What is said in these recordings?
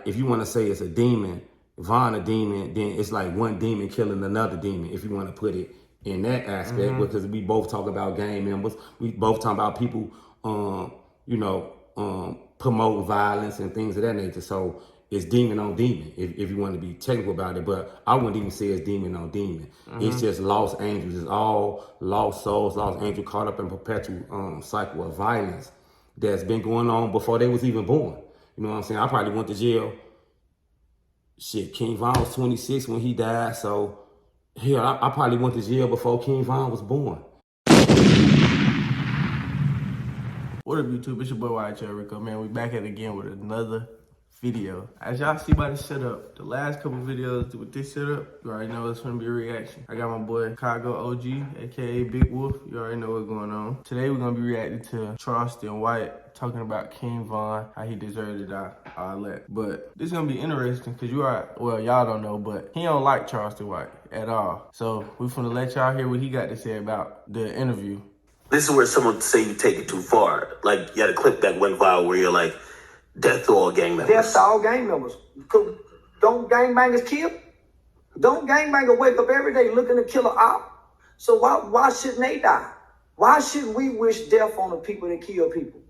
if you want to say it's a demon, Von a demon, then it's like one demon killing another demon, if you want to put it in that aspect, because we both talk about gang members. We both talk about people, promoting violence and things of that nature. So it's demon on demon, if you want to be technical about it. But I wouldn't even say it's demon on demon. It's just lost angels. It's all lost souls, lost angels caught up in a perpetual cycle of violence that's been going on before they was even born. You know what I'm saying? I probably went to jail. Shit, King Von was 26 when he died. So, hell, I probably went to jail before King Von was born. What up, YouTube? It's your boy YHL Rico, man. We back at it again with another video. As y'all see by the setup, the last couple videos with this setup, you already know it's gonna be a reaction. I got my boy Chicago OG, aka Big Wolf. You already know what's going on. Today we're gonna be reacting to Charleston White talking about King Von, how he deserved to die, all that. But this is gonna be interesting because y'all don't know, but he don't like Charleston White at all. So we're finna let y'all hear what he got to say about the interview. This is where someone say you take it too far. Like, you had a clip that went viral where you're like, death to all gang members. Death to all gang members. Don't gangbangers kill? Don't gangbangers wake up every day looking to kill an op? So why shouldn't they die? Why should we wish death on the people that kill people?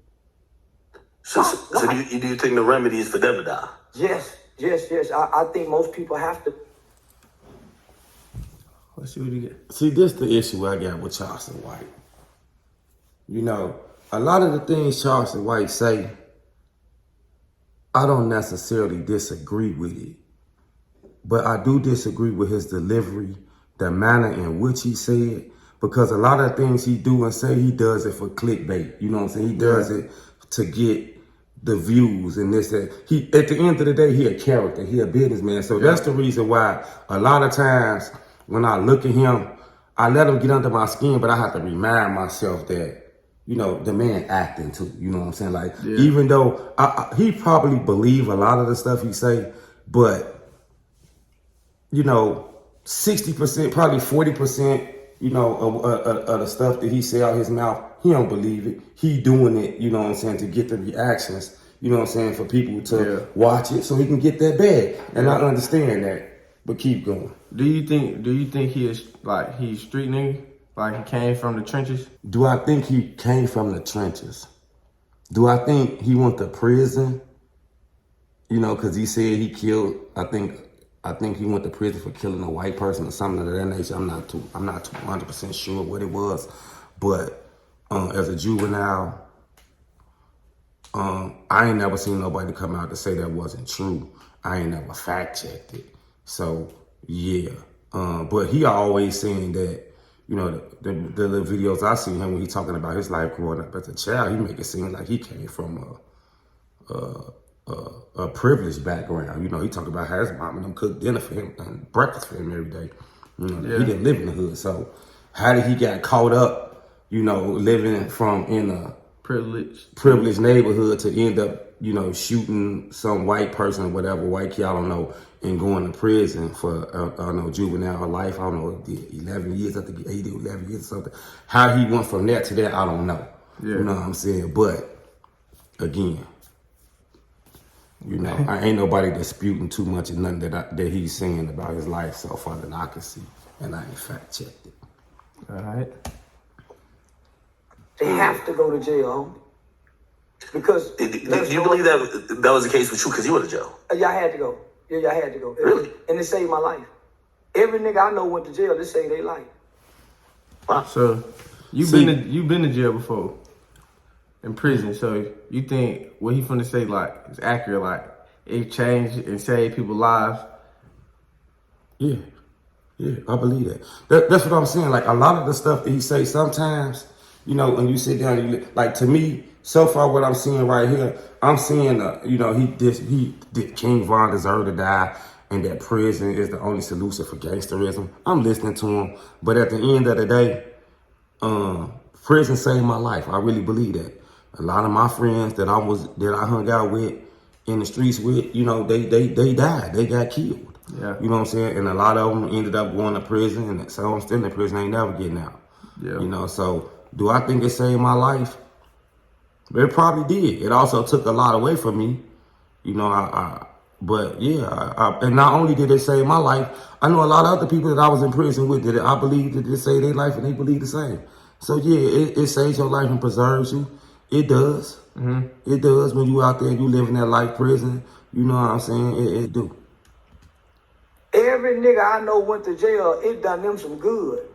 So do you think the remedy is for them to die? Yes. I think most people have to. Let's see what you get. See, this is the issue I got with Charleston White. You know, a lot of the things Charleston White say, I don't necessarily disagree with it. But I do disagree with his delivery, the manner in which he said, because a lot of the things he do and say, he does it for clickbait. You know what I'm saying? He does it to get the views and this, that. At the end of the day, he a character. He a businessman. So that's the reason why a lot of times when I look at him, I let him get under my skin, but I have to remind myself that, you know, the man acting too. You know what I'm saying? Like, even though he probably believe a lot of the stuff he say, but, you know, 60%, probably 40%, you know, of the stuff that he say out his mouth, he don't believe it. He doing it, you know what I'm saying, to get the reactions, you know what I'm saying, for people to watch it so he can get that bag. And I understand that, but keep going. Do you think he is, like, he's street nigga? Like he came from the trenches? Do I think he came from the trenches? Do I think he went to prison? You know, because he said he killed, I think he went to prison for killing a white person or something of that nature. I'm not too 100% sure what it was. But as a juvenile, I ain't never seen nobody come out to say that wasn't true. I ain't never fact checked it. So yeah. But he always saying that, you know, the little videos I see him when he talking about his life growing up as a child, he make it seem like he came from a privileged background. You know, he talked about how his mom and them cooked dinner for him and breakfast for him every day. You know, he didn't live in the hood. So how did he get caught up, you know, living in a privileged neighborhood to end up, you know, shooting some white person or whatever, white kid, I don't know, and going to prison for, I don't know, juvenile life. I don't know, 11 years, I think he did 11 years or something. How he went from that to that, I don't know. You know what I'm saying? But, again, you know, I ain't nobody disputing too much of nothing that he's saying about his life so far that I can see. And I ain't fact checked it. All right. They have to go to jail, because Do you believe that was the case with you because you went to jail? y'all had to go. Yeah, y'all had to go. Really? And it saved my life. Every nigga I know went to jail. This saved their life. Wow. So you've been to jail before, in prison. So you think what he finna say like is accurate? Like it changed and saved people's lives? Yeah, I believe that. That's what I'm saying. Like a lot of the stuff that he say sometimes, you know, when you sit down, and like to me, so far what I'm seeing right here, I'm seeing, you know, King Von deserve to die and that prison is the only solution for gangsterism. I'm listening to him, but at the end of the day, prison saved my life. I really believe that. A lot of my friends that I hung out with in the streets with, you know, they died. They got killed. Yeah. You know what I'm saying? And a lot of them ended up going to prison, and so I'm still in prison. I ain't never getting out. Yeah. You know, so do I think it saved my life? It probably did. It also took a lot away from me. You know, But yeah, and not only did it save my life, I know a lot of other people that I was in prison with that I believe that it saved their life and they believe the same. So yeah, it saves your life and preserves you. It does. It does when you out there and you living that life prison. You know what I'm saying? It do. Every nigga I know went to jail, it done them some good.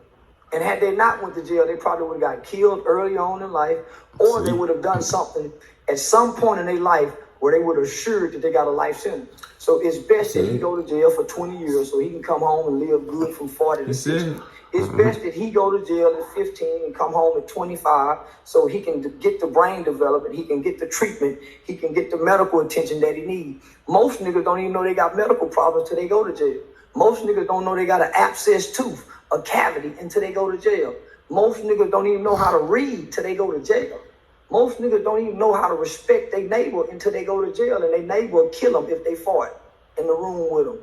And had they not went to jail, they probably would have got killed early on in life, or they would have done something at some point in their life where they would have assured that they got a life sentence. So it's best that he go to jail for 20 years so he can come home and live good from 40 to 60. It's best that he go to jail at 15 and come home at 25 so he can get the brain development, he can get the treatment, he can get the medical attention that he needs. Most niggas don't even know they got medical problems till they go to jail. Most niggas don't know they got an abscessed tooth, a cavity, until they go to jail. Most niggas don't even know how to read till they go to jail. Most niggas don't even know how to respect their neighbor until they go to jail, and their neighbor will kill them if they fought in the room with them.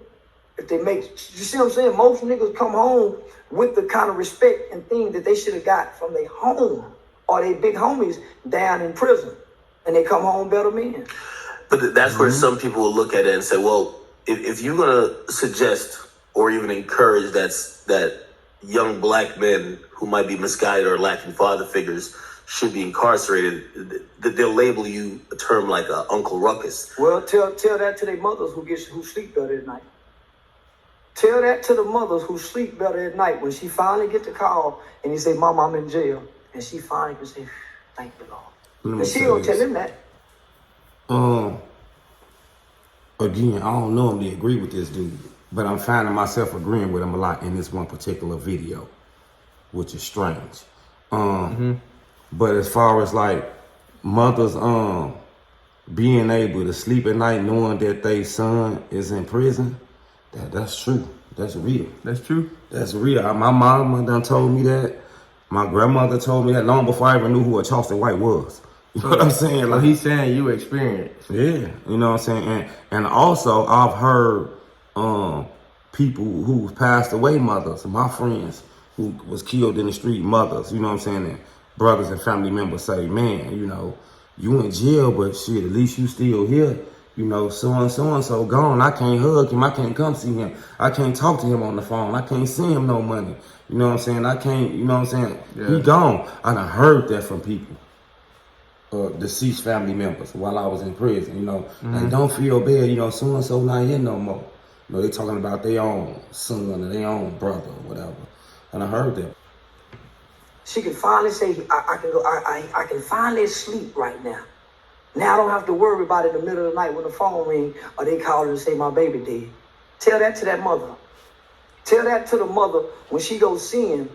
If they make, you see what I'm saying? Most niggas come home with the kind of respect and things that they should have got from their home or their big homies down in prison, and they come home better men. But that's where some people will look at it and say, well, if you're going to suggest or even encourage that young black men who might be misguided or lacking father figures should be incarcerated, that they'll label you a term like Uncle Ruckus. Well, tell that to their mothers who sleep better at night. Tell that to the mothers who sleep better at night when she finally get the call and you say, Mom, I'm in jail. And she finally can say, thank the Lord. And she don't tell him that. Again, I don't normally agree with this dude, but I'm finding myself agreeing with him a lot in this one particular video, which is strange. But as far as like mothers being able to sleep at night knowing that their son is in prison, that's true. That's real. That's true. That's real. My mama done told me that. My grandmother told me that long before I even knew who a Charleston White was. You know what I'm saying? Like, he's saying you experienced. Yeah, you know what I'm saying? And also I've heard people who passed away mothers, my friends who was killed in the street mothers, you know what I'm saying? And brothers and family members say, man, you know, you in jail, but shit, at least you still here. You know, so gone. I can't hug him. I can't come see him. I can't talk to him on the phone. I can't send him no money. You know what I'm saying? I can't, you know what I'm saying? Yeah. He gone. I done heard that from people. Deceased family members while I was in prison, you know. Like, don't feel bad, you know, so-and-so not here no more. You know, they talking about their own son or their own brother or whatever. And I heard that. She can finally say, I can finally sleep right now. Now I don't have to worry about it in the middle of the night when the phone rings or they call her and say my baby dead. Tell that to that mother. Tell that to the mother when she goes see him,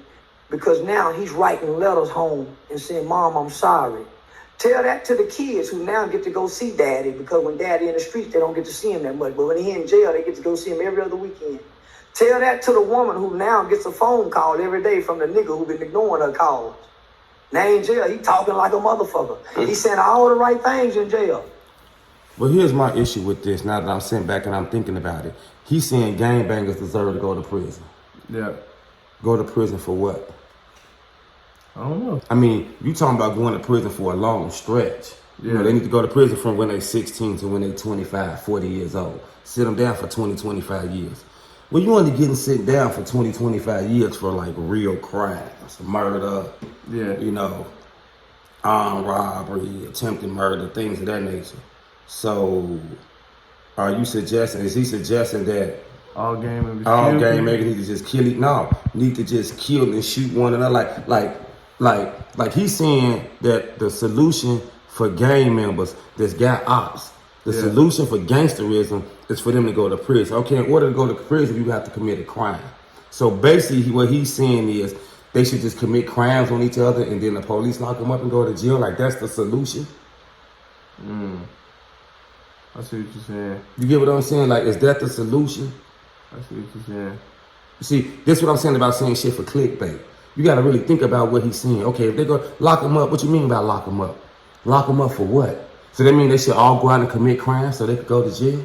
because now he's writing letters home and saying, Mom, I'm sorry. Tell that to the kids who now get to go see daddy, because when daddy in the streets, they don't get to see him that much. But when he in jail, they get to go see him every other weekend. Tell that to the woman who now gets a phone call every day from the nigga who been ignoring her calls. Now in jail, he talking like a motherfucker. He saying all the right things in jail. But here's my issue with this, now that I'm sitting back and I'm thinking about it. He's saying gangbangers deserve to go to prison. Yeah. Go to prison for what? I don't know. I mean, you talking about going to prison for a long stretch. Yeah. You know, they need to go to prison from when they're 16 to when they're 25, 40 years old. Sit them down for 20, 25 years. Well, you only getting sit down for 20, 25 years for like real crimes, murder, you know, armed robbery, attempted murder, things of that nature. So, are you suggesting, is he suggesting that all gang members need to just kill it? No, need to just kill and shoot one another. Like he's saying that the solution for gang members that's got ops, the solution for gangsterism is for them to go to prison. Okay, in order to go to prison, you have to commit a crime. So basically what he's saying is they should just commit crimes on each other and then the police lock them up and go to jail. Like, that's the solution. I see what you're saying. You get what I'm saying? Like, is that the solution? I see what you're saying. You see, this is what I'm saying about saying shit for clickbait. You got to really think about what he's saying. Okay, if they go lock him up, what you mean by lock him up? Lock him up for what? So that mean they should all go out and commit crimes so they could go to jail?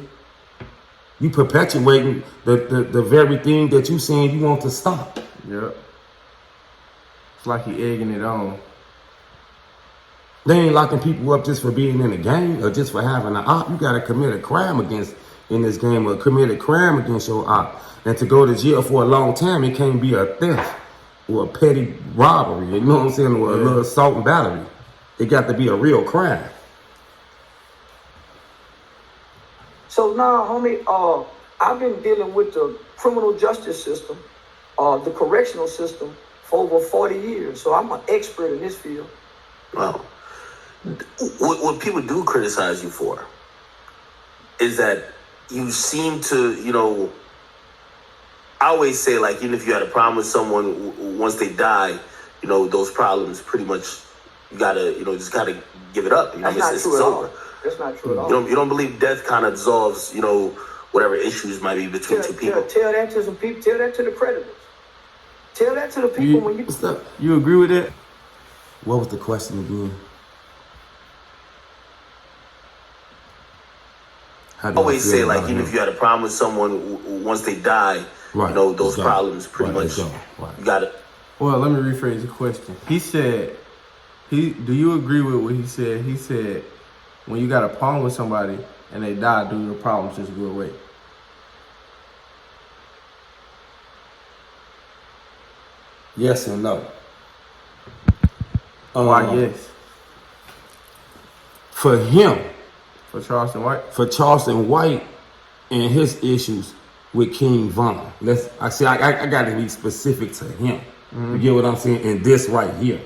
You perpetuating the very thing that you saying you want to stop. Yep. It's like you egging it on. They ain't locking people up just for being in a gang or just for having an op. You got to commit a crime against in this game or commit a crime against your op. And to go to jail for a long time, it can't be a theft or a petty robbery, you know what I'm saying, or a little assault and battery. It got to be a real crime. So now, homie, I've been dealing with the criminal justice system, the correctional system for over 40 years. So I'm an expert in this field. Well, what people do criticize you for is that you seem to, you know, I always say, like, even if you had a problem with someone, once they die, you know, those problems pretty much, you gotta, you know, just gotta give it up. You know, That's not true at all. over. That's not true at all. You don't believe death kind of dissolves, you know, whatever issues might be between two people. Tell that to some people. Tell that to the predators. Tell that to the people when you. What's up? You agree with that? What was the question again? I always say, like, even if you had a problem with someone, once they die, you know, those problems pretty much, you got it. Well, let me rephrase the question. He said, do you agree with what he said? He said, when you got a problem with somebody and they die, do your problems just go away? Yes and no. Why yes? For him, For Charleston White? for Charleston White and his issues with King Von. I got to be specific to him. You get what I'm saying? And this right here,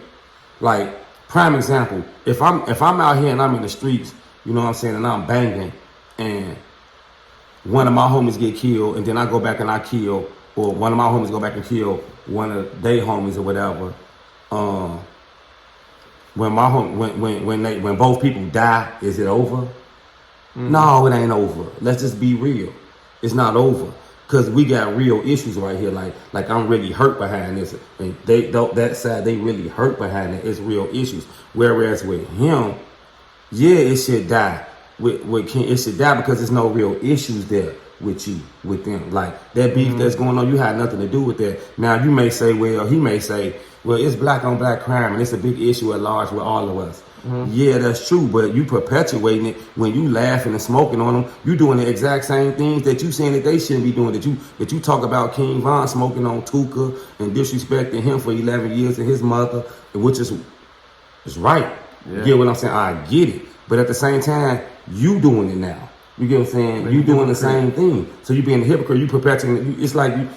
like prime example. If I'm out here and I'm in the streets, you know what I'm saying, and I'm banging, and one of my homies get killed, and then I go back and I kill, or one of my homies go back and kill one of their homies or whatever. When both people die, is it over? No, it ain't over. Let's just be real. It's not over. Cause we got real issues right here. Like I'm really hurt behind this. And that side, they really hurt behind it. It's real issues. Whereas with him, yeah, it should die. With King, it should die because there's no real issues there with you, with them. Like that beef that's going on, you had nothing to do with that. Now you may say, well, he may say, well, it's black on black crime and it's a big issue at large with all of us. Yeah, that's true, but you perpetuating it when you laughing and smoking on them. You doing the exact same things that you saying that they shouldn't be doing. That you talk about King Von smoking on Tuka and disrespecting him for 11 years and his mother, which is right. Yeah. You get what I'm saying? I get it, but at the same time, you doing it now. You get what I'm saying? You doing the same thing. So you being a hypocrite. You perpetuating. It's like you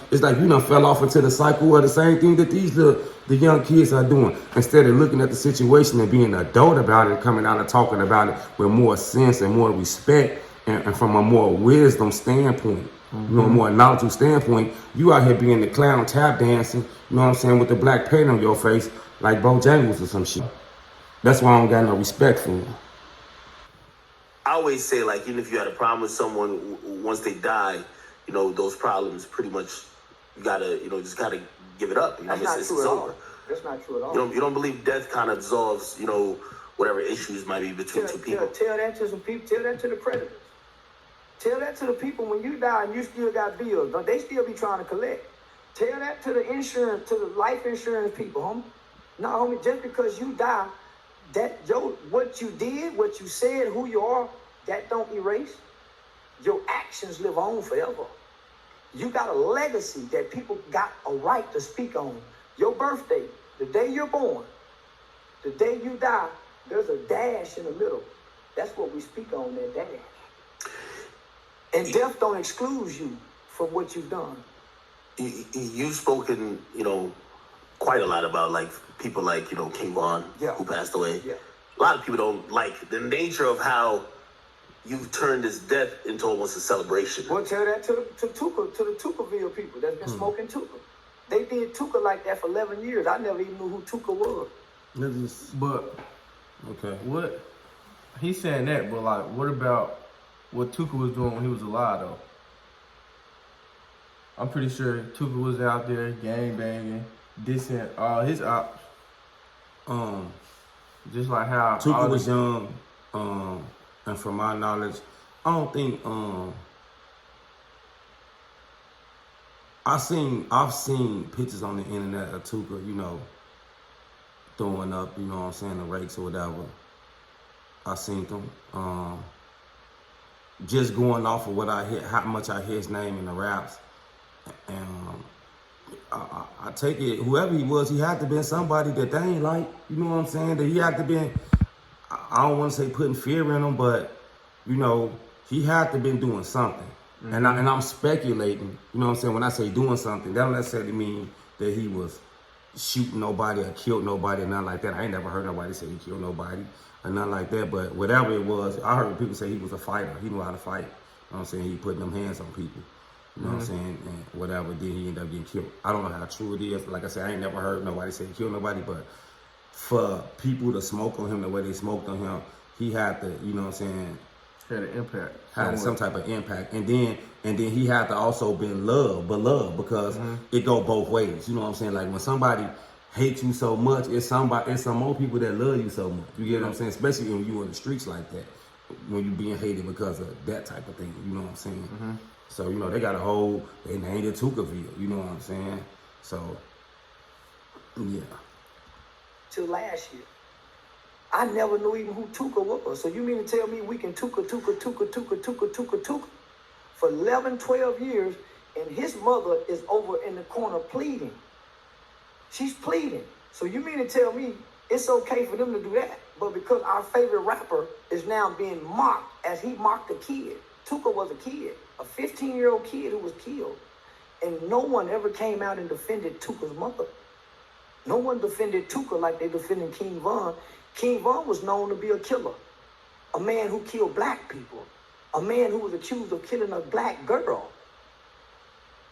done fell off into the cycle of the same thing that the young kids are doing. Instead of looking at the situation and being an adult about it, coming out and talking about it with more sense and more respect and from a more wisdom standpoint, you know, a more knowledgeable standpoint, you out here being the clown tap dancing, you know what I'm saying, with the black paint on your face like Bojangles or some shit. That's why I don't got no respect for him. I always say, like, even if you had a problem with someone, once they die, you know, those problems pretty much, you gotta, you know, just gotta give it up. You know, That's not true at all. That's not true at all. You don't believe death kind of dissolves, you know, whatever issues might be between two people. Tell that to some people. Tell that to the predators. Tell that to the people when you die and you still got bills. Don't they still be trying to collect? Tell that to the insurance, to the life insurance people, homie. No, homie, just because you die, what you did, what you said, who you are, that don't erase. Your actions live on forever. You got a legacy that people got a right to speak on. Your birthday, the day you're born, the day you die, there's a dash in the middle. That's what we speak on, that dash. And death don't exclude you from what you've done. You've spoken, you know, quite a lot about, like, people like, you know, King Von, who passed away. Yeah. A lot of people don't like the nature of how you've turned his death into almost a celebration. Well, tell that to the Tukaville people that's been smoking Tuka. They did Tuka like that for 11 years. I never even knew who Tuka was. But Okay. what he's saying that, but like, what about what Tuka was doing when he was alive though? I'm pretty sure Tuka was out there gang banging, dissing all his ops. Just like how Tuka was young, and from my knowledge, I don't think I've seen pictures on the internet of Tuka, you know, throwing up, you know what I'm saying, the rakes or whatever. I seen them. just going off of what I hear, how much I hear his name in the raps, and I take it, whoever he was, he had to been somebody that they ain't like. You know what I'm saying? That he had to been. I don't want to say putting fear in him, but you know, he had to been doing something. And I'm speculating. You know what I'm saying? When I say doing something, that don't necessarily mean that he was shooting nobody or killed nobody or nothing like that. I ain't never heard nobody say he killed nobody or nothing like that. But whatever it was, I heard people say he was a fighter. He knew how to fight. You know what I'm saying? He putting them hands on people. You know what I'm saying? And whatever, then he ended up getting killed. I don't know how true it is. Like I said, I ain't never heard nobody say he killed nobody, but for people to smoke on him the way they smoked on him, he had to, you know what I'm saying? Had an impact. Had some type of impact. And then he had to also been beloved because it go both ways. You know what I'm saying? Like when somebody hates you so much, it's some more people that love you so much. You get what I'm saying? Especially when you in the streets like that. When you being hated because of that type of thing. You know what I'm saying? So, you know, they got a whole, they named it Tukaville. You know what I'm saying? So, yeah. Till last year. I never knew even who Tuka was. So you mean to tell me we can Tuka for 11, 12 years, and his mother is over in the corner pleading. She's pleading. So you mean to tell me it's okay for them to do that, but because our favorite rapper is now being mocked as he mocked a kid. Tuka was a kid, a 15-year-old kid who was killed, and no one ever came out and defended Tuka's mother. No one defended Tuka like they defended King Von. King Von was known to be a killer, a man who killed black people, a man who was accused of killing a black girl.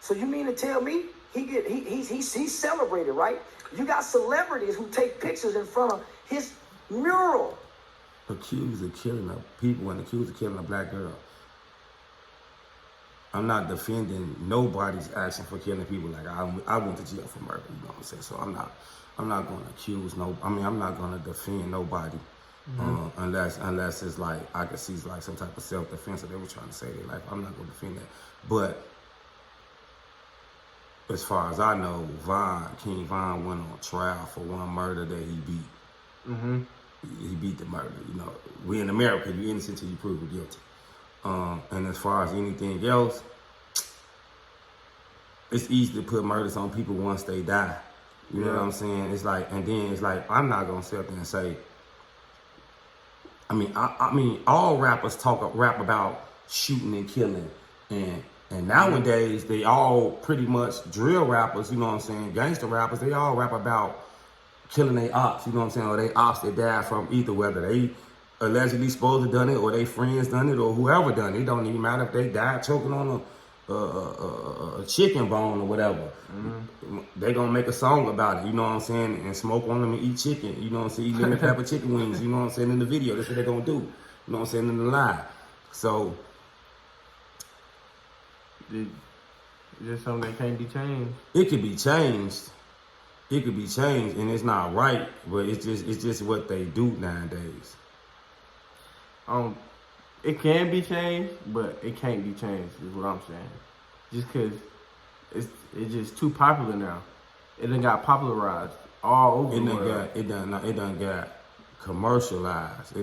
So you mean to tell me he's celebrated, right? You got celebrities who take pictures in front of his mural. Accused of killing people and accused of killing a black girl. I'm not defending nobody's action for killing people. Like I went to jail for murder, you know what I'm saying? So I'm not going to accuse I'm not going to defend nobody unless it's like I could see like some type of self-defense or they were trying to save their life. I'm not going to defend that. But as far as I know, King Von went on trial for one murder that he beat. He beat the murder. You know, we in America, you're innocent till you prove you're guilty. And as far as anything else, it's easy to put murders on people once they die. You know what I'm saying? It's like, and then it's like, I'm not gonna sit up there and say, I mean, all rappers rap about shooting and killing, and nowadays they all pretty much drill rappers. You know what I'm saying? Gangster rappers, they all rap about killing their ops. You know what I'm saying? Or they ops that died from either whether they allegedly supposed to done it or they friends done it or whoever done it. It don't even matter if they died choking on a chicken bone or whatever. They gonna make a song about it, you know what I'm saying, and smoke on them and eat chicken, you know what I'm saying, eat lemon pepper chicken wings, you know what I'm saying, in the video. That's what they gonna do, you know what I'm saying, in the live. So is there something that can't be changed? it could be changed. It could be changed, and it's not right, but it's just what they do nowadays. It can be changed, but it can't be changed, is what I'm saying. Just because it's just too popular now. It done got popularized all over the world. It done got commercialized.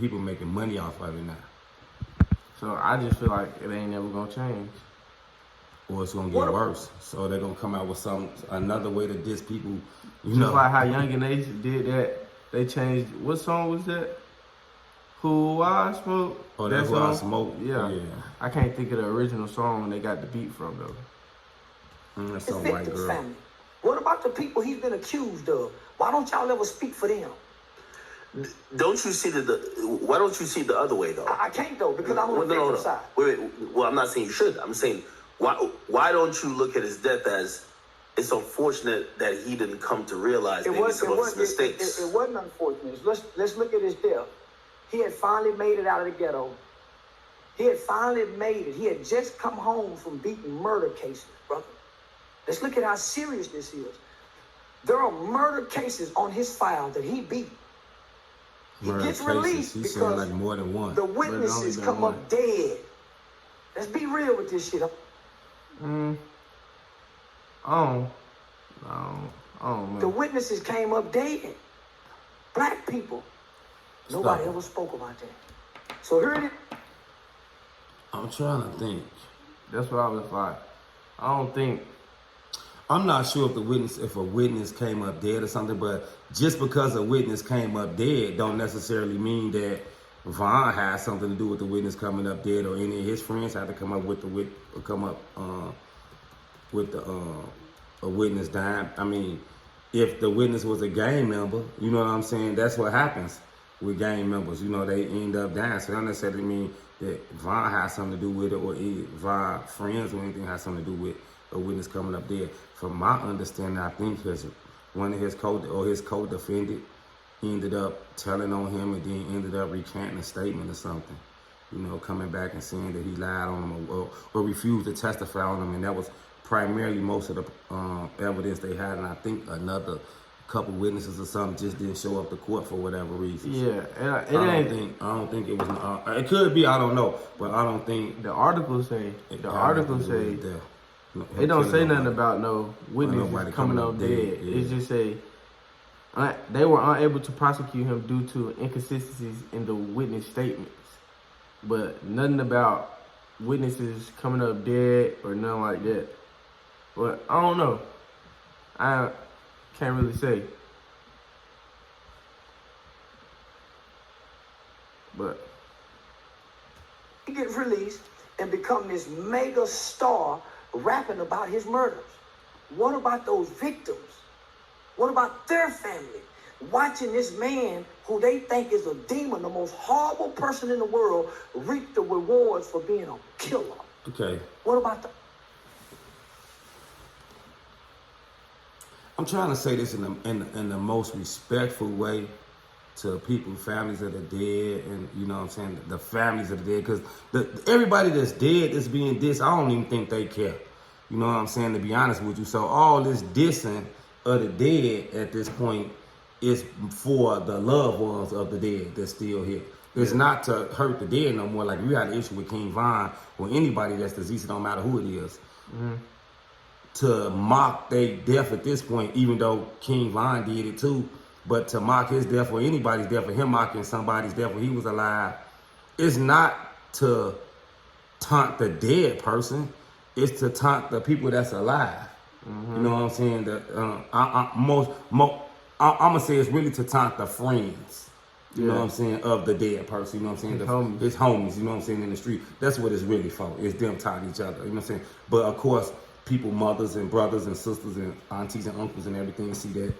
People making money off of it now. So I just feel like it ain't never gonna change. Or it's gonna get worse. So they're gonna come out with another way to diss people. You Just know, like how Young and Ace did that. They changed. What song was that? Who I Smoke? Oh, that's Who I Smoke? Yeah. I can't think of the original song they got the beat from, though. That's His some white victims' girl. family. What about the people he's been accused of? Why don't y'all ever speak for them? Don't you see why don't you see the other way, though? I can't, though, because I'm on the victim side. Wait. Well, I'm not saying you should. I'm saying, why don't you look at his death as it's unfortunate that he didn't come to realize some of his mistakes? It wasn't unfortunate. Let's look at his death. He had finally made it out of the ghetto. He had finally made it. He had just come home from beating murder cases, brother. Let's look at how serious this is. There are murder cases on his file that he beat. He gets released because like more than one. The witnesses come up dead. Let's be real with this shit. No. The witnesses came up dead. Black people. Nobody ever spoke about that. So here it is. I'm trying to think. That's what I was like. I don't think. I'm not sure if a witness came up dead or something, but just because a witness came up dead don't necessarily mean that Vaughn has something to do with the witness coming up dead, or any of his friends had to come up with a witness dying. I mean, if the witness was a gang member, you know what I'm saying? That's what happens with gang members. You know, they end up dying. So that don't necessarily mean that Vaughn has something to do with it, or Vaughn friends or anything has something to do with a witness coming up dead. From my understanding, I think one of his co-defendant ended up telling on him, and then ended up recanting a statement or something. You know, coming back and saying that he lied on him, or refused to testify on him, and that was primarily most of the evidence they had. And I think another couple witnesses or something just didn't show up to court for whatever reason. Yeah, and I don't think it was. It could be. I don't know, but I don't think the articles say. No, it don't say nothing about no witnesses nobody coming up dead. Yeah. It just say they were unable to prosecute him due to inconsistencies in the witness statements, but nothing about witnesses coming up dead or nothing like that. But I don't know. I can't really say. But he gets released and become this mega star rapping about his murders. What about those victims? What about their family? Watching this man who they think is a demon, the most horrible person in the world, reap the rewards for being a killer. Okay. What about the... I'm trying to say this in the most respectful way to people, families that are dead, and you know what I'm saying, the families that are dead, because everybody that's dead that's being dissed, I don't even think they care. You know what I'm saying, to be honest with you. So all this dissing of the dead at this point is for the loved ones of the dead that's still here. It's not to hurt the dead no more. Like, you had an issue with King Von or anybody that's deceased, it don't matter who it is. Mm-hmm. To mock their death at this point, even though King Von did it too, but to mock his death or anybody's death, or him mocking somebody's death when he was alive, it's not to taunt the dead person. It's to taunt the people that's alive. Mm-hmm. You know what I'm saying? I'm gonna say it's really to taunt the friends. You know what I'm saying, of the dead person. You know what I'm saying? It's homies. You know what I'm saying, in the street. That's what it's really for. It's them taunting each other. You know what I'm saying? But of course, people, mothers and brothers and sisters and aunties and uncles and everything, see that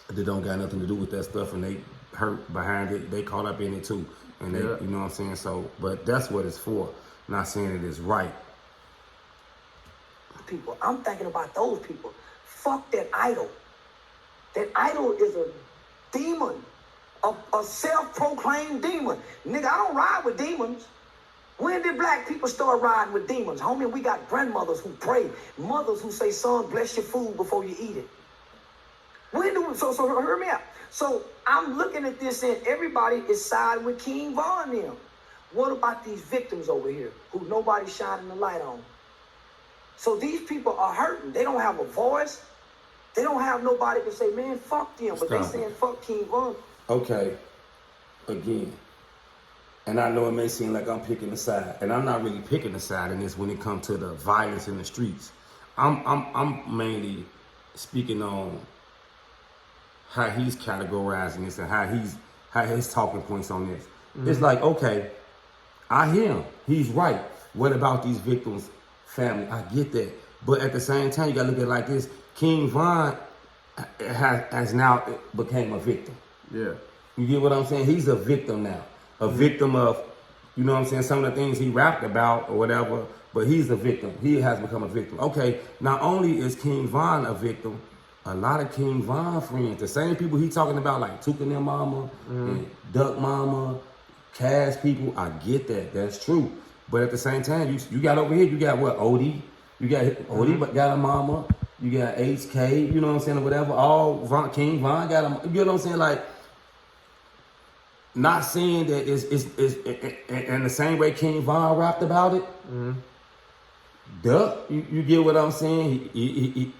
they don't got nothing to do with that stuff, and they hurt behind it. They caught up in it too, and they, you know what I'm saying. So, but that's what it's for. I'm not saying it is right. People, I'm thinking about those people. Fuck that idol. That idol is a demon, a self-proclaimed demon. Nigga, I don't ride with demons. When did black people start riding with demons? Homie, we got grandmothers who pray, mothers who say, son, bless your food before you eat it. When do we, so hear me out. So I'm looking at this and everybody is siding with King Von them. What about these victims over here who nobody's shining the light on? So these people are hurting. They don't have a voice. They don't have nobody to say, man, fuck them. But they saying, fuck King Von. Okay, again, and I know it may seem like I'm picking a side, and I'm not really picking a side in this when it comes to the violence in the streets. I'm mainly speaking on how he's categorizing this and how his talking points on this. Mm-hmm. It's like, okay, I hear him. He's right. What about these victims' family? I get that. But at the same time, you gotta look at it like this. King Von has now became a victim. Yeah. You get what I'm saying? He's a victim now. A victim of, you know what I'm saying, some of the things he rapped about or whatever, but he's a victim. He has become a victim. Okay, not only is King Von a victim, a lot of King Von friends, the same people he talking about, like Tuka and their mama, and Duck Mama, Cash people, I get that. That's true. But at the same time, you got over here, you got what, Odie? You got Odie got a mama. You got HK, you know what I'm saying, or whatever. All King Von got a, you know what I'm saying? Like, not saying that it's in the same way King Von rapped about it. Duh, you get what I'm saying? He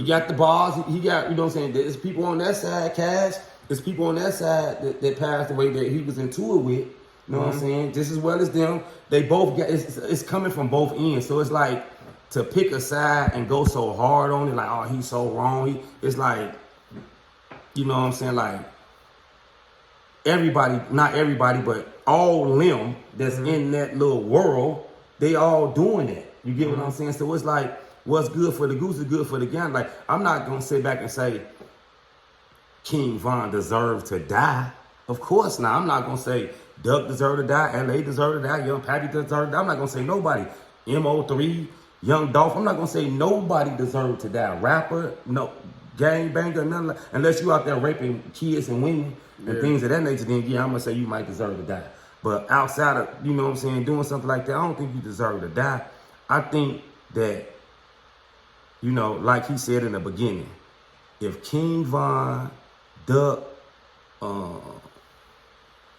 got the bars. He got, you know what I'm saying? There's people on that side, Cash. There's people on that side that passed away that he was in tour with. You You know what I'm saying? Just as well as them, they both get, it's coming from both ends. So it's like, to pick a side and go so hard on it, like, oh, he's so wrong. It's like, you know what I'm saying? Like, everybody, not everybody, but all them that's in that little world, they all doing it. You get what I'm saying? So it's like, what's good for the goose is good for the gander. Like, I'm not going to sit back and say King Von deserved to die. Of course not. I'm not going to say Duck deserved to die, LA deserved to die, Young Patty deserved to die. I'm not going to say nobody. MO3, Young Dolph, I'm not going to say nobody deserved to die. Rapper, no, gangbanger, none like, unless you out there raping kids and women and things of that nature, then yeah, I'm going to say you might deserve to die. But outside of, you know what I'm saying, doing something like that, I don't think you deserve to die. I think that, you know, like he said in the beginning, if King Von, Duck,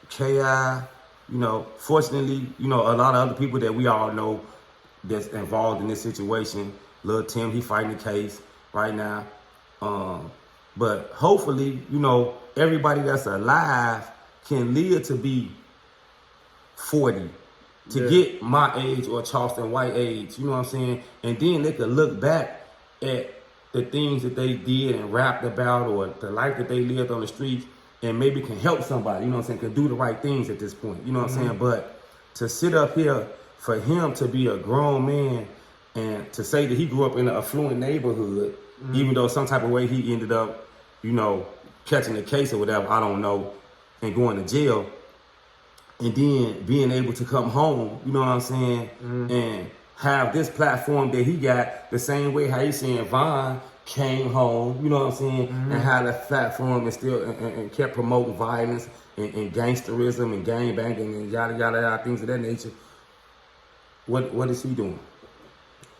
K.I., you know, fortunately, you know, a lot of other people that we all know that's involved in this situation. Lil Tim, he fighting the case right now. But hopefully, you know, everybody that's alive can live to be 40, to get my age or Charleston White age, you know what I'm saying? And then they could look back at the things that they did and rapped about, or the life that they lived on the streets, and maybe can help somebody, you know what I'm saying, can do the right things at this point, you know what I'm saying? But to sit up here, for him to be a grown man and to say that he grew up in an affluent neighborhood, even though some type of way he ended up, you know, catching the case or whatever, I don't know, and going to jail, and then being able to come home, you know what I'm saying, and have this platform that he got the same way how he's saying Von came home, you know what I'm saying, and had a platform and still and kept promoting violence and gangsterism and gangbanging and yada yada yada, things of that nature. What is he doing?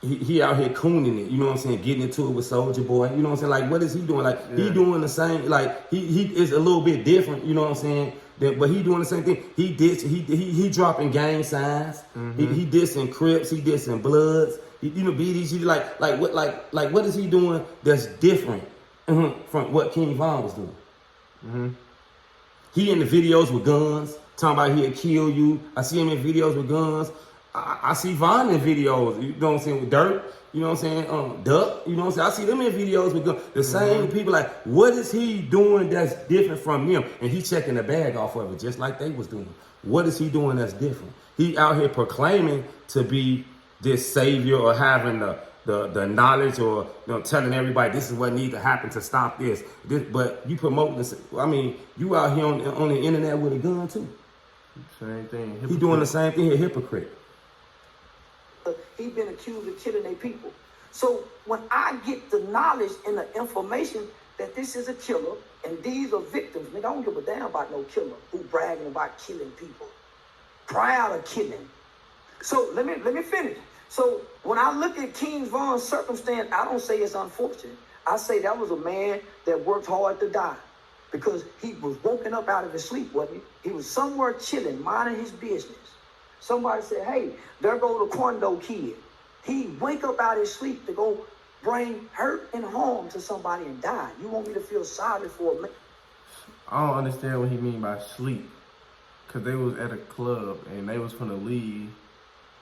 He out here cooning it, you know what I'm saying, getting into it with Soulja Boy, you know what I'm saying, like what is he doing? Like he doing the same, like he is a little bit different, you know what I'm saying, but he doing the same thing. He dropping gang signs, he dissing Crips, he dissing Bloods, you know, BDG, like what is he doing that's different from what King Von was doing? He in the videos with guns, talking about he'll kill you. I see him in videos with guns. I see Von in videos, you know what I'm saying, with Dirt, you know what I'm saying, Duck, you know what I'm saying. I see them in videos with guns. The same people, like, what is he doing that's different from them? And he checking the bag off of it, just like they was doing. What is he doing that's different? He out here proclaiming to be this savior, or having the knowledge, or you know, telling everybody this is what needs to happen to stop this. But you promoting this. I mean, you out here on the internet with a gun too. Same thing. Hypocrite. He doing the same thing. He a hypocrite. He been accused of killing their people. So when I get the knowledge and the information that this is a killer and these are victims, nigga, I don't give a damn about no killer who bragging about killing people, proud of killing. So let me finish. So when I look at King Von's circumstance, I don't say it's unfortunate. I say that was a man that worked hard to die, because he was woken up out of his sleep, wasn't he? He was somewhere chilling, minding his business. Somebody said, hey, there go the Quando kid. He wake up out of his sleep to go bring hurt and harm to somebody and die. You want me to feel sorry for a man? I don't understand what he mean by sleep. Because they was at a club and they was finna leave.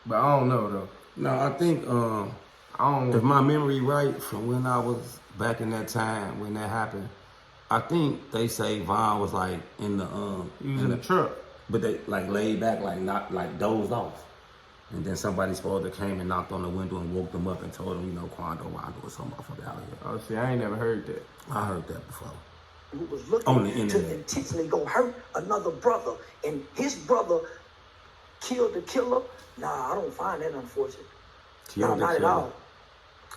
But I don't know, though. No, I think, if my memory right, from when I was back in that time, when that happened, I think they say Von was like in the, he was in the truck. But they like laid back, like not like dozed off. And then somebody supposed to came and knocked on the window and woke them up and told them, you know, Quando or some motherfucker out here. Oh, see, I ain't never heard that. I heard that before. Who was looking On the to internet. intentionally go hurt another brother, and his brother killed the killer. Nah, I don't find that unfortunate. No, not at all.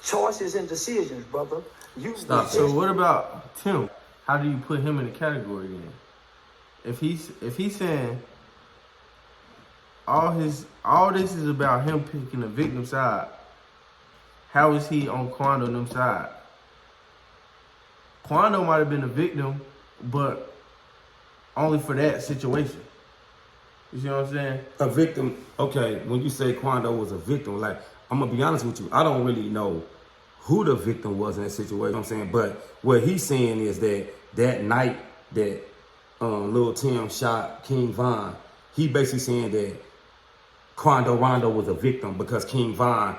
Choices and decisions, brother. You Stop. So what about Tim? How do you put him in the category then? If he's saying all this is about him picking the victim side, how is he on Quando and them side? Quando might have been a victim, but only for that situation. You see what I'm saying? A victim, okay, when you say Quando was a victim, like, I'm gonna be honest with you, I don't really know who the victim was in that situation, you know what I'm saying? But what he's saying is that night that Lil Tim shot King Von, he basically saying that Quando Rondo was a victim because King Von,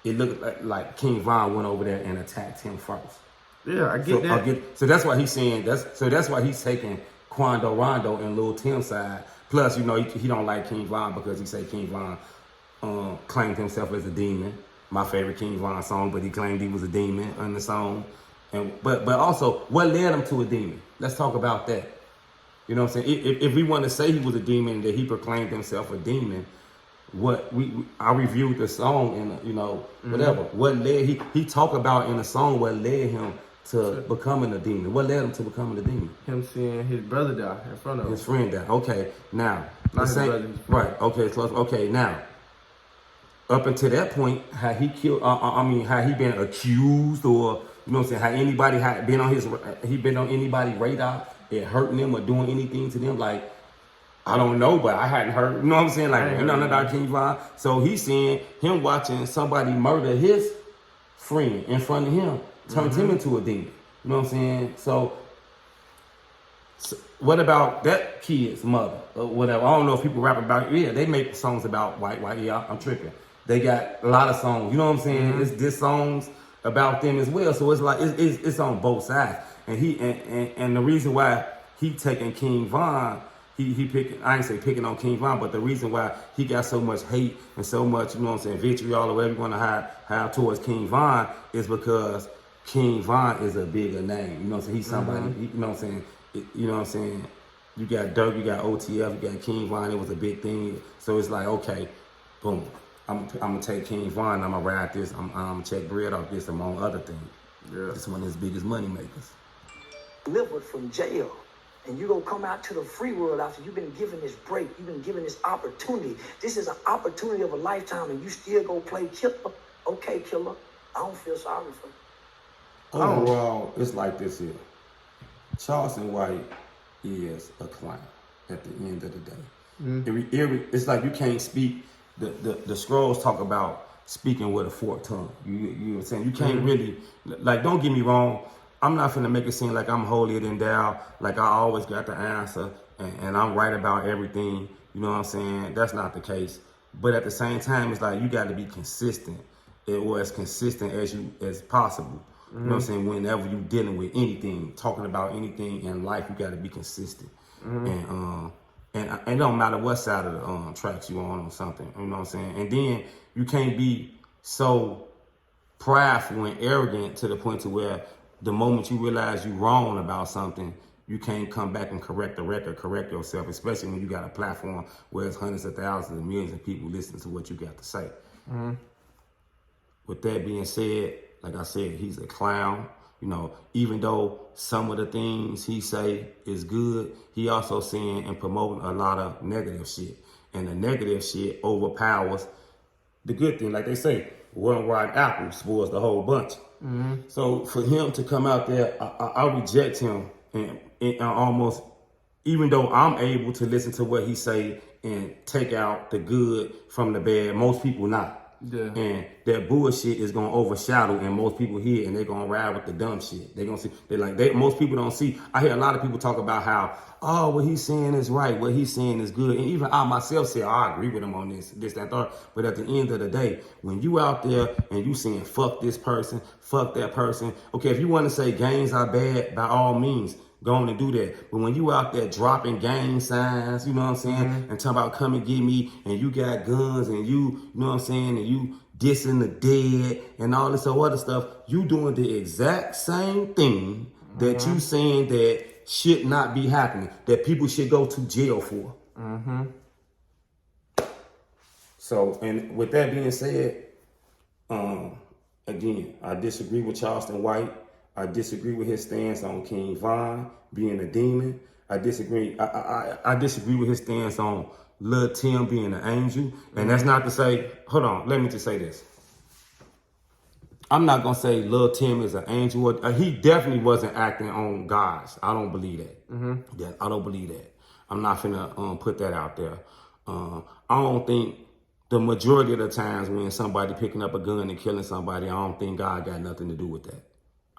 it looked like King Von went over there and attacked him first. Yeah, I get that. So that's why he's saying that's why he's taking Quando Rondo and Lil Tim's side. Plus, you know, he don't like King Von because he say King Von claimed himself as a demon. My favorite King Von song, but he claimed he was a demon on the song. And but also, what led him to a demon? Let's talk about that. You know what I'm saying? If we want to say he was a demon, that he proclaimed himself a demon, I reviewed the song and, you know, whatever. What led he talked about in the song what led him to becoming a demon. What led him to becoming a demon? Him seeing his brother die in front of him. His friend died. Okay, now Not his brother, his friend. right. Okay, so okay now. Up until that point, had he killed? Had he been accused, or you know what I'm saying? Had anybody had been on anybody's radar, it hurting them or doing anything to them? Like, I don't know, but I hadn't heard. You know what I'm saying? Like, nothing about King Von. So he's saying him watching somebody murder his friend in front of him turned him into a demon. You know what I'm saying? So what about that kid's mother or whatever? I don't know if people rap about it. Yeah, they make songs about white. Yeah, I'm tripping. They got a lot of songs. You know what I'm saying? It's diss songs about them as well. So it's like it's on both sides. And and the reason why he taking King Von, he picking. I ain't say picking on King Von, but the reason why he got so much hate and so much, you know what I'm saying, vitriol or whatever you want to have towards King Von is because King Von is a bigger name. You know what I'm saying? He's somebody. You know what I'm saying? You know what I'm saying? You got Dirk, you got OTF, you got King Von. It was a big thing. So it's like, okay, boom. I'm gonna take King Von. I'm gonna ride this. I'm gonna check bread off this among other things. Yeah. This one of his biggest money makers. Delivered from jail, and you gonna come out to the free world after you've been given this break. You've been given this opportunity. This is an opportunity of a lifetime, and you still go play killer. Okay, killer. I don't feel sorry for you. Overall, it's like this here. Charleston White is a clown at the end of the day. It's like you can't speak. The scrolls talk about speaking with a forked tongue. You know what I'm saying? You can't really, like, don't get me wrong. I'm not finna make it seem like I'm holier than thou, like I always got the answer and I'm right about everything. You know what I'm saying? That's not the case. But at the same time, it's like you got to be consistent, or as consistent as possible. You know what I'm saying? Whenever you're dealing with anything, talking about anything in life, you got to be consistent. And it don't matter what side of the tracks you on or something. You know what I'm saying? And then you can't be so prideful and arrogant to the point to where the moment you realize you're wrong about something, you can't come back and correct the record, correct yourself, especially when you got a platform where it's hundreds of thousands and millions of people listening to what you got to say. With that being said, like I said, he's a clown. You know, even though some of the things he say is good, he also saying and promoting a lot of negative shit. And the negative shit overpowers the good thing. Like they say, one rotten apple spoils the whole bunch. So for him to come out there, I reject him and almost, even though I'm able to listen to what he say and take out the good from the bad, most people not. Yeah. And that bullshit is gonna overshadow, and most people hear and they're gonna ride with the dumb shit. They're gonna see, most people don't see. I hear a lot of people talk about how, oh, what he's saying is right, what he's saying is good. And even I myself say, oh, I agree with him on this, that, third. But at the end of the day, when you out there and you saying fuck this person, fuck that person, okay, if you want to say gangs are bad, by all means, go on and do that. But when you out there dropping gang signs, you know what I'm saying, and talking about come and get me, and you got guns, and you know what I'm saying, and you dissing the dead, and all this other stuff, you doing the exact same thing that you saying that should not be happening, that people should go to jail for. So, and with that being said, again, I disagree with Charleston White. I disagree with his stance on King Von being a demon. I disagree with his stance on Lil Tim being an angel. And that's not to say, hold on, let me just say this. I'm not going to say Lil Tim is an angel. He definitely wasn't acting on gods. I don't believe that. I don't believe that. I'm not finna put that out there. I don't think the majority of the times when somebody picking up a gun and killing somebody, I don't think God got nothing to do with that.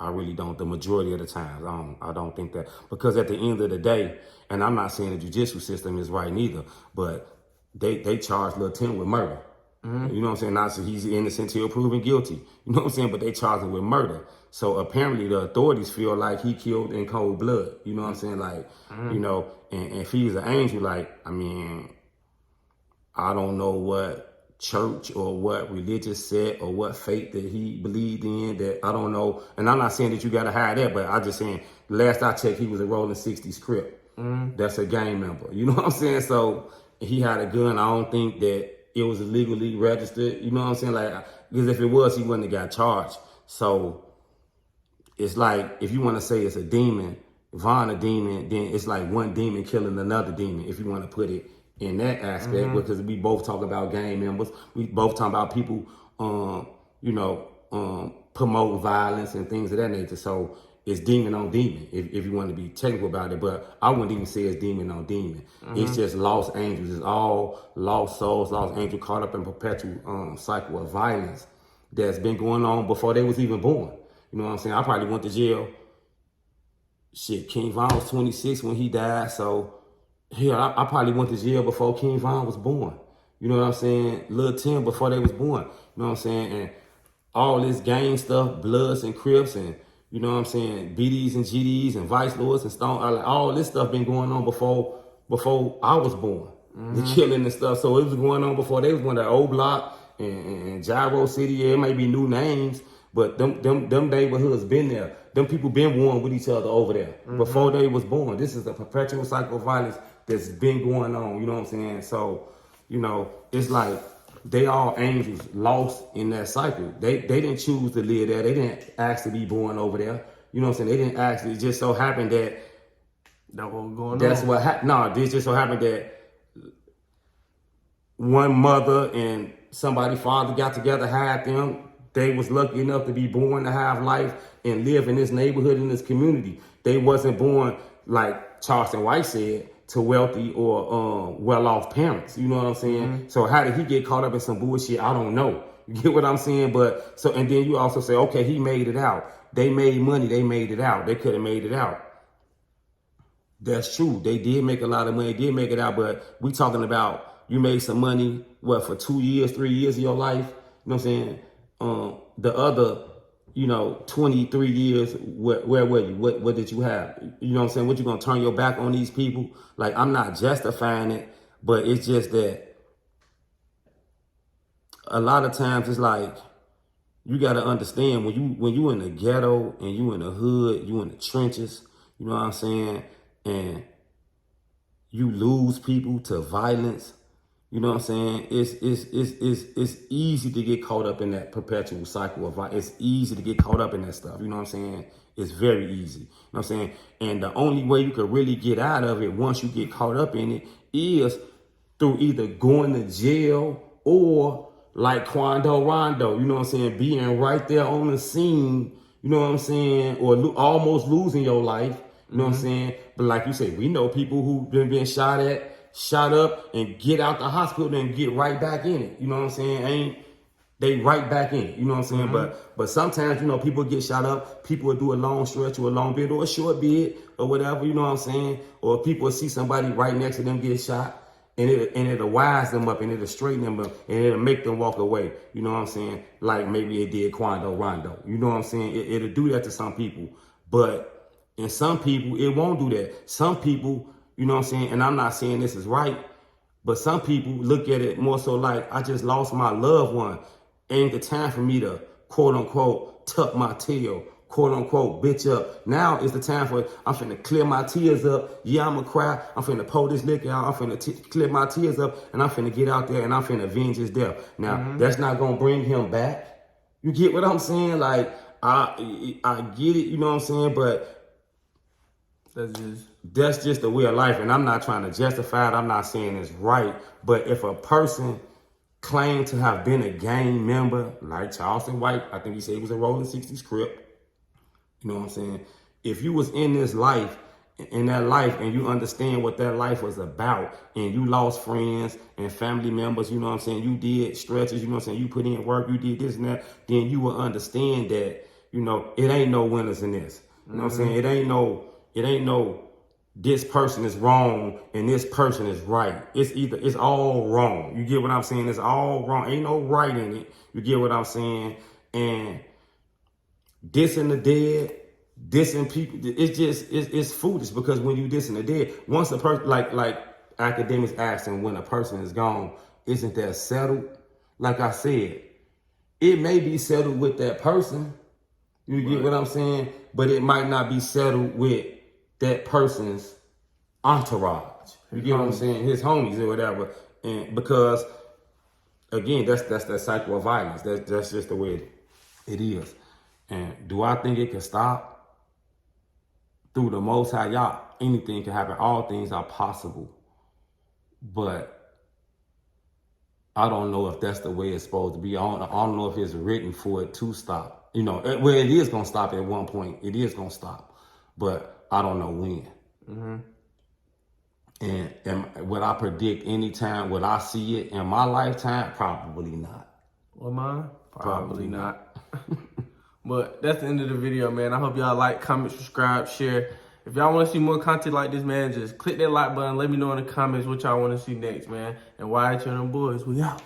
I really don't. The majority of the times, I don't think that, because at the end of the day, and I'm not saying the judicial system is right neither, but they charge Lil Tim with murder. You know what I'm saying? Not so he's innocent till proven guilty. You know what I'm saying? But they charge him with murder. So apparently the authorities feel like he killed in cold blood. You know what I'm saying? Like, you know, and if he's an angel, like, I mean, I don't know what church or what religious set or what faith that he believed in, that I don't know. And I'm not saying that you got to hide that, but I'm just saying, last I checked, he was a Rolling 60s Crip. That's a gang member. You know what I'm saying? So he had a gun. I don't think that it was illegally registered. You know what I'm saying? Like, because if it was, he wouldn't have got charged. So it's like, if you want to say it's a demon, Von a demon, then it's like one demon killing another demon, if you want to put it in that aspect, because we both talk about gang members. We both talk about people, you know, promoting violence and things of that nature. So it's demon on demon, if you want to be technical about it. But I wouldn't even say it's demon on demon. It's just lost angels. It's all lost souls, lost angels caught up in perpetual cycle of violence that's been going on before they was even born. You know what I'm saying? I probably went to jail. Shit, King Von was 26 when he died. So, hell, I probably went to jail before King Von was born. You know what I'm saying? Lil Tim before they was born. You know what I'm saying? And all this gang stuff, Bloods and Crips and, you know what I'm saying, BDs and GDs and Vice Lords and Stone, all this stuff been going on before I was born. The killing and stuff. So it was going on before they was going to Old Block and Gyro City. Yeah, it might be new names, but them neighborhoods been there. Them people been warring with each other over there before they was born. This is a perpetual cycle of violence that's been going on. You know what I'm saying? So, you know, it's like they all angels lost in that cycle. They didn't choose to live there. They didn't ask to be born over there. You know what I'm saying? They didn't ask. It just so happened that That what was going on. that's what happened. No, this just so happened that one mother and somebody's father got together, had them. They was lucky enough to be born, to have life and live in this neighborhood, in this community. They wasn't born, like Charleston White said, to wealthy or well-off parents. You know what I'm saying? So how did he get caught up in some bullshit? I don't know. You get what I'm saying? But so, and then you also say, okay, he made it out. They made money. They made it out. They could have made it out. That's true. They did make a lot of money. Did make it out. But we talking about, you made some money, what, for 2 years, 3 years of your life? You know what I'm saying? The other, 23 years, where were you? What did you have? You know what I'm saying? What, you gonna turn your back on these people? Like, I'm not justifying it, but it's just that a lot of times it's like, you gotta understand when you in the ghetto and you in the hood, you in the trenches, you know what I'm saying? And you lose people to violence. You know what I'm saying? It's easy to get caught up in that perpetual cycle of violence. It's easy to get caught up in that stuff. You know what I'm saying? It's very easy. You know what I'm saying? And the only way you could really get out of it once you get caught up in it is through either going to jail or like Quando Rondo, you know what I'm saying? Being right there on the scene, you know what I'm saying? Or almost losing your life, you know what I'm saying? But like you said, we know people who've been shot up and get out the hospital and get right back in it. You know what I'm saying? They right back in it. You know what I'm saying? But sometimes, people get shot up. People will do a long stretch or a long bid or a short bid or whatever. You know what I'm saying? Or people will see somebody right next to them get shot and it'll wise them up and it'll straighten them up and it'll make them walk away. You know what I'm saying? Like maybe it did Quando Rondo. You know what I'm saying? It'll do that to some people. But in some people, it won't do that. Some people, you know what I'm saying? And I'm not saying this is right, but some people look at it more so like, I just lost my loved one. Ain't the time for me to, quote unquote, tuck my tail, quote unquote, bitch up. Now is the time for, I'm finna clear my tears up. Yeah, I'm gonna cry. I'm finna pour this liquor out. I'm finna clear my tears up and I'm finna get out there and I'm finna avenge his death. Now, that's not gonna bring him back. You get what I'm saying? Like, I get it, you know what I'm saying? But that's just the way of life. And I'm not trying to justify it. I'm not saying it's right. But if a person claimed to have been a gang member, like Charleston White, I think he said he was a Rolling 60s Crip. You know what I'm saying? If you was in this life, and you understand what that life was about, and you lost friends and family members, you know what I'm saying? You did stretches, you know what I'm saying? You put in work, you did this and that, then you will understand that you know, it ain't no winners in this. You know what I'm saying? It ain't no this person is wrong and this person is right. It's all wrong. You get what I'm saying? It's all wrong. Ain't no right in it. You get what I'm saying? And dissing the dead, dissing people, it's foolish, because when you dissing the dead, once a person, like academics asking when a person is gone, isn't that settled? Like I said, it may be settled with that person. You get what I'm saying? But it might not be settled with that person's entourage. You get what I'm saying? His homies or whatever. And because again, that's that cycle of violence. That's just the way it is. And do I think it can stop? Through the Most High, y'all, anything can happen. All things are possible. But I don't know if that's the way it's supposed to be. I don't know if it's written for it to stop. You know, well, it is going to stop at one point. It is going to stop. But I don't know when. And would I predict any time, would I see it in my lifetime? Probably not. Well, mine? Probably not. But that's the end of the video, man. I hope y'all like, comment, subscribe, share. If y'all want to see more content like this, man, just click that like button. Let me know in the comments what y'all want to see next, man. And YHL and them boys, we out.